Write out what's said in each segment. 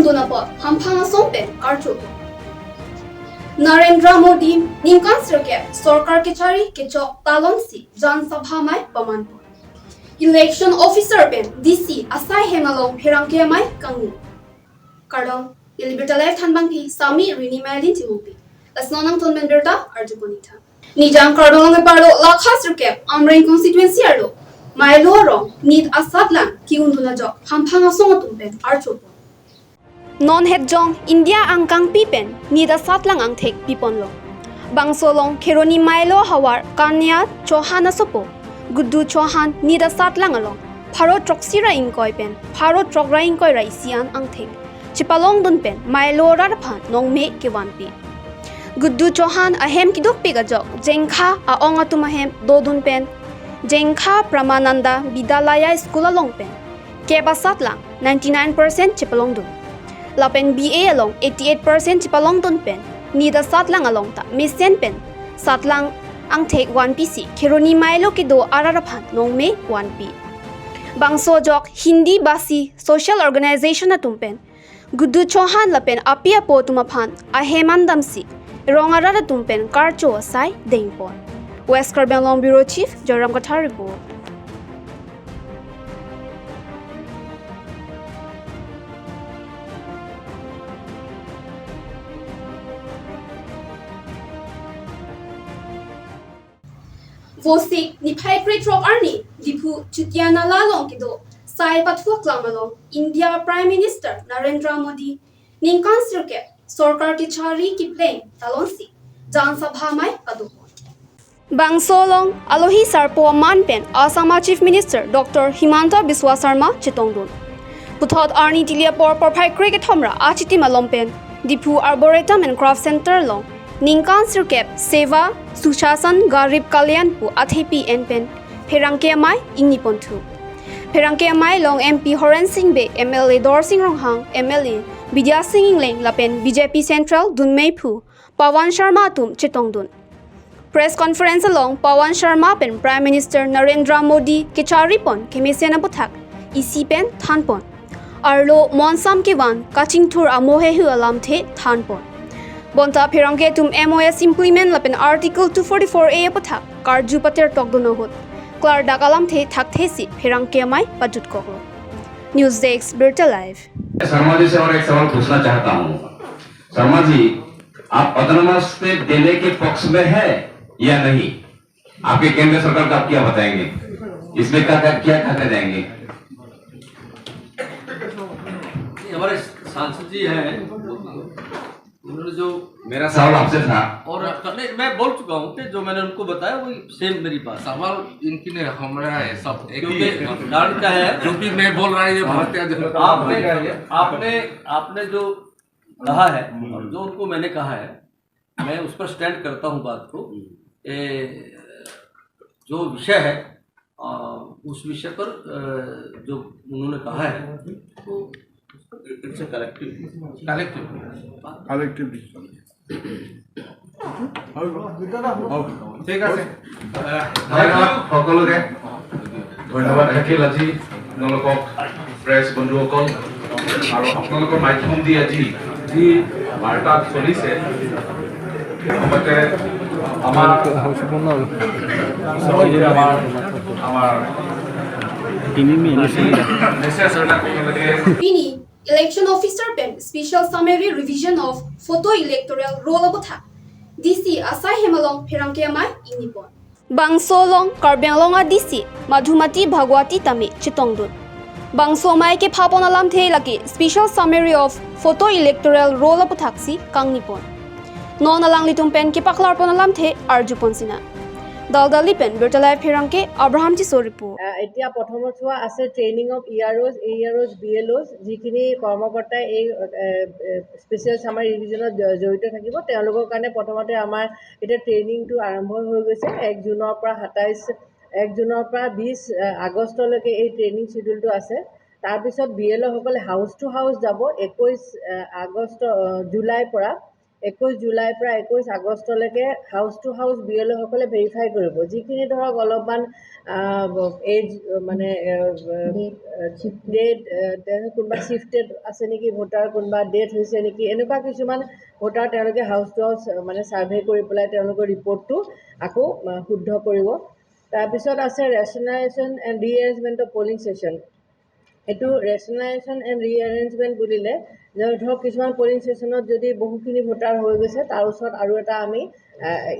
Kundunapot, Hamphang asong pen, karcho. Narendra Modi, ningkan sirkep, sorkar kichari, kichok talon si, JANSABHA AMAI pamanpo. Election officer pen, DC, asai hemalong, hirangke amai, kangi. Kardong, Liberta life Hamphang pi, sami rini mailin timupi. Asnonang ton menderta, arjuponita. Nijang Karbi lakha sirkep, Amreng constituency Arlo. Mailoo arong, NEET asatlang, kiunduna jok, Hamphang asong atum pen, archo. Non het jong India ang kang pipen NEET asatlang ang tek pipon lo. Bangsolong keroni mailoo hawar kanya chohana sopo. Guddu chohan NEET asatlang along. Pharo throk sira ingkoi pen, pharo throk ra ingkoi ra isian ang tek. Chipalong dun pen mailoo rarphan nong me kewan pi. Guddu chohan ahem kidok pigajok jengkha aong atum ahem dodun pen. Jengkha Pramananda Bidalaya School along pen. Keba satlang 99% chipalong dun. Lapen BA along 88% chipalong dun pen. Nida satlang along ta misen pen. Satlang ang take 1 PC. Keroni mailo kido araraphan nong me 1 P. Bangso jok Hindi basi social organization atum pen. Guddu chohan lapen apia po tumaphan ahemandam si. Rongarara tumpen karcho asai dengpon. West Karbi Anglong Bureau Chief Joram Kathar report. Vosik Niphai throk arni Diphu Chutianala long kedo sai pathu aklam along India Prime Minister Narendra Modi ningkan sirkep sorkar kichari ki plane talonsi JANSABHA AMAI padu. Bangsolong alohi sarpo man pen Assam Chief Minister Dr. Himanta Biswa Sarma chitongdun. Puthot arni tilia por phai cricket thomra achiti malom pen Diphu Arboretum and Craft Center long ningkan sirkep seva sushasan garib kalyan pu athepi en pen pherangke amai ingnipon thu. Pherangke amai long MP Horen Singh Be MLA Dor Singh Ronghang MLA Vidya Singh Ingleng lapen BJP Central Dunmei Phu Pawan Sharma tum chitongdun. Press conference along Pawan Sharma pen Prime Minister Narendra Modi kichari pon kemisena buthak isi pen than pon. Arlo monsam kewan kaching thur amohe hu alam the than pon. Bonta pherangke tum MOS implement lapen Article 244A buthak karju pater tokdono hot. Klar dakalam the thak thesi pherangke amai pajut koklo. News Desk Berta Live. Sharma ji से और एक सवाल पूछना चाहता हूँ। शर्मा जी, आप autonomous state देने के पक्ष में है या नहीं? आपके केंद्र सरकार का आप क्या बताएंगे? इसमें क्या जाएंगे? हमारे सांसद जी हैं, उन्होंने जो मेरा सवाल आपसे था और मैं बोल चुका हूँ कि जो मैंने उनको बताया वही सेम मेरी बात। सवाल इनकी नहीं हमारा है सब एक ही कारण क्या है जो कि मैं बोल रहा हूँ ये भारतीय जनता आपने जो कहा है और जो उनको मैंने कहा है मैं उस पर स्टैंड करता हूँ बात को। जो विषय है उस विषय पर जो उन्होंने कहा है तो इट्स कलेक्टिव ঠিক আছে সকলোকে ধন্যবাদ থাকিল আজি আপোনালোকক প্ৰেছ বন্ধুসকল আৰু আপোনালোকৰ মাধ্যম দি আজি যি বাৰ্তা চলিছে লগতে আমাৰ Bini election officer pen Special Summery Revision of Photo Electoral Roll abotha DC asai hemalong pherangke amai inipon. Bangsolong Karbi Anglong DC Madhumati Bhagwati tami chitongdun. Bangso mai ke phapon alam the laki Special Summary of Photo Electoral Roll abothaksi kangnipon. Non alang litum pen ke paklar pon alam the arjupon sina. Daldali pen Berta Live pherangke Abraham ji soripo. এতিয়া প্ৰথমত হোৱা আছে training of AROs BLOs যিখিনি কৰ্মকৰ্তা এই special সামাৰী ৰিভিজনত জড়িত থাকিব তেওঁলোকৰ কাৰণে প্ৰথমতে আমাৰ এটা ট্ৰেইনিংটো আৰম্ভ হৈ গৈছে 1 জুনৰ পৰা 20 আগষ্টলৈকে এই ট্ৰেইনিং শিডিউলটো আছে তাৰপিছত BLO সকলে হাউচ টু হাউচ যাব 21 আগষ্ট জুলাইৰ পৰা 21 জুলাইৰ পৰা 21 আগষ্টলৈকে হাউচ টু হাউচ BLO সকলে ভেৰিফাই কৰিব যিখিনি ধৰক অলপমান এজ মানে ডেট কোনোবা শিফটেড আছে নেকি ভোটাৰ কোনোবা ডেথ হৈছে নেকি এনেকুৱা কিছুমান ভোটাৰ তেওঁলোকে হাউচ টু হাউচ মানে ছাৰ্ভে কৰি পেলাই তেওঁলোকৰ ৰিপৰ্টটো আকৌ শুদ্ধ কৰিব তাৰপিছত আছে ৰেচনেলাইজেশ্যন এণ্ড ৰিএৰেঞ্জমেণ্ট অফ পলিং ষ্টেচন এইটো ৰেচনেলাইজেশ্যন এণ্ড ৰিএৰেঞ্জমেণ্ট বুলিলে ধৰক কিছুমান পলিং ষ্টেচনত যদি বহুখিনি ভোটাৰ হৈ গৈছে তাৰ ওচৰত আৰু এটা আমি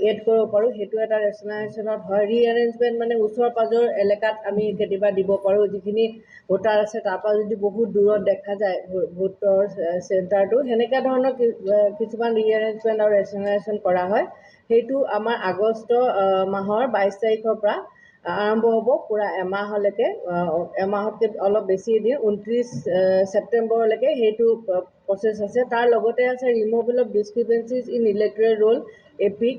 এড কৰিব পাৰোঁ সেইটো এটা ৰেচনেলাইজেশ্যনত হয় ৰিএৰেঞ্জমেণ্ট মানে ওচৰ পাজৰ এলেকাত আমি কেতিয়াবা দিব পাৰোঁ যিখিনি ভোটাৰ আছে তাৰ পৰা যদি বহুত দূৰত দেখা যায় ভোটৰ চেণ্টাৰটো সেনেকুৱা ধৰণৰ কিছুমান ৰিএৰেঞ্জমেণ্ট আৰু ৰেচনেলাইজেশ্যন কৰা হয় সেইটো আমাৰ আগষ্ট মাহৰ 22 তাৰিখৰ পৰা আৰম্ভ হ'ব পুৰা এমাহলৈকে এমাহতকৈ অলপ বেছি দিন 29 ছেপ্টেম্বৰলৈকে সেইটো প্ৰচেছ আছে তাৰ লগতে আছে removal of discrepancies in electoral roll EPIC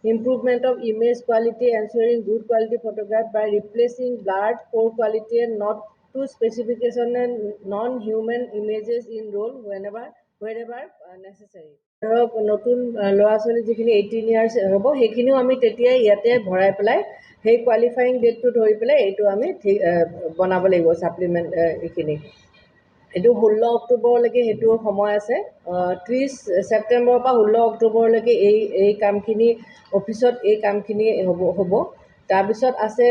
improvement of image quality ensuring good quality photograph by replacing blurred poor quality and not to specification and non-human images in roll wherever necessary ধৰক নতুন ল'ৰা ছোৱালী যিখিনি 18 years হ'ব সেইখিনিও আমি তেতিয়াই ইয়াতে ভৰাই পেলাই সেই কোৱালিফাইং ডেটটো ধৰি পেলাই এইটো আমি বনাব লাগিব ছাপ্লিমেণ্ট এইখিনি এইটো 16 অক্টোবৰলৈকে সেইটো সময় আছে 30 ছেপ্টেম্বৰৰ পৰা 16 অক্টোবৰলৈকে এই কামখিনি অফিচত এই কামখিনি হ'ব তাৰপিছত আছে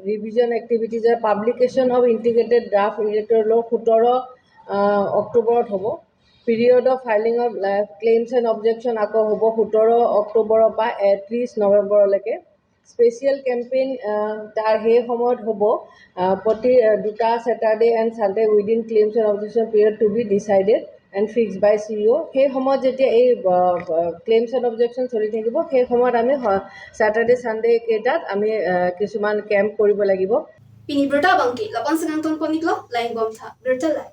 ৰিভিজন এক্টিভিটিজৰ publication of integrated draft electoral roll' 17 অক্টোবৰত হ'ব period of filing of claims and objection আকৌ হ'ব 17 অক্টোবৰৰ পৰা 30 নৱেম্বৰলৈকে স্পেচিয়েল কেম্পেইন তাৰ সেই সময়ত হ'ব প্ৰতি দুটা Saturday and Sunday within claims and objection period to be decided and fixed by CEO সেই সময়ত যেতিয়া এই ক্লেইমছ এণ্ড অবজেকশ্যন চলি থাকিব সেই সময়ত আমি ছেটাৰডে ছানডে কেইটাত আমি কিছুমান কেম্প কৰিব লাগিব Pini berta bangki, lapan senang ton poniklo, lain bom tha, berta lai.